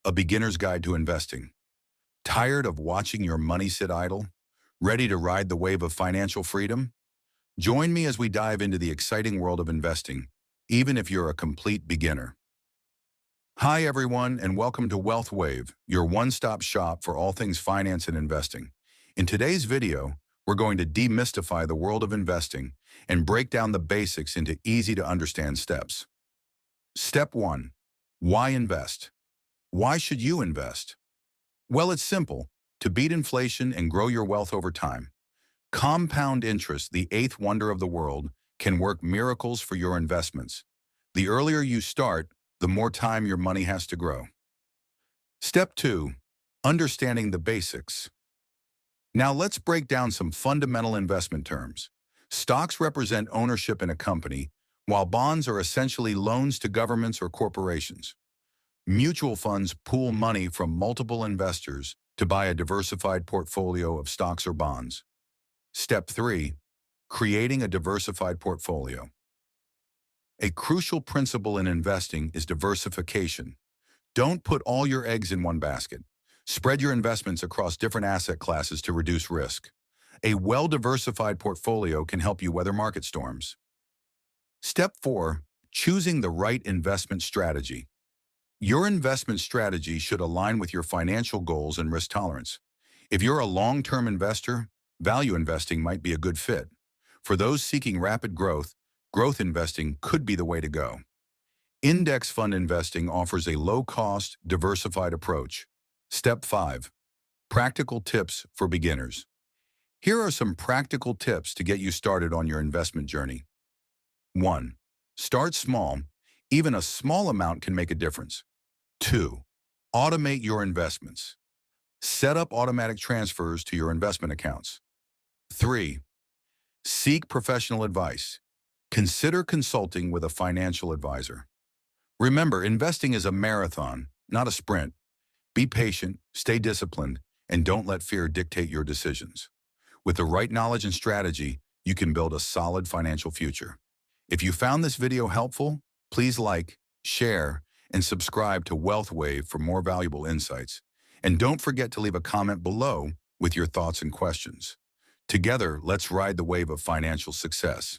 a beginner's guide to investing. Tired of watching your money sit idle? Ready to ride the wave of financial freedom? Join me as we dive into the exciting world of investing, even if you're a complete beginner. Hi, everyone, and welcome to Wealth Wave, your one-stop shop for all things finance and investing. In today's video, we're going to demystify the world of investing and break down the basics into easy-to-understand steps. Step 1. Why invest? Why should you invest? Well, it's simple. To beat inflation and grow your wealth over time. Compound interest, the eighth wonder of the world, can work miracles for your investments. The earlier you start, the more time your money has to grow. Step 2. Understanding the basics. Now let's break down some fundamental investment terms. Stocks represent ownership in a company, while bonds are essentially loans to governments or corporations. Mutual funds pool money from multiple investors to buy a diversified portfolio of stocks or bonds. Step 3. Creating a diversified portfolio. A crucial principle in investing is diversification. Don't put all your eggs in one basket. Spread your investments across different asset classes to reduce risk. A well-diversified portfolio can help you weather market storms. Step 4. Choosing the right investment strategy. Your investment strategy should align with your financial goals and risk tolerance. If you're a long-term investor, value investing might be a good fit. For those seeking rapid growth, growth investing could be the way to go. Index fund investing offers a low-cost, diversified approach. Step 5. Practical tips for beginners. Here are some practical tips to get you started on your investment journey. 1. Start small. Even a small amount can make a difference. 2. Automate your investments. Set up automatic transfers to your investment accounts. 3. Seek professional advice. Consider consulting with a financial advisor. Remember, investing is a marathon, not a sprint. Be patient, stay disciplined, and don't let fear dictate your decisions. With the right knowledge and strategy, you can build a solid financial future. If you found this video helpful, please like, share, and subscribe to Wealth Wave for more valuable insights. And don't forget to leave a comment below with your thoughts and questions. Together, let's ride the wave of financial success.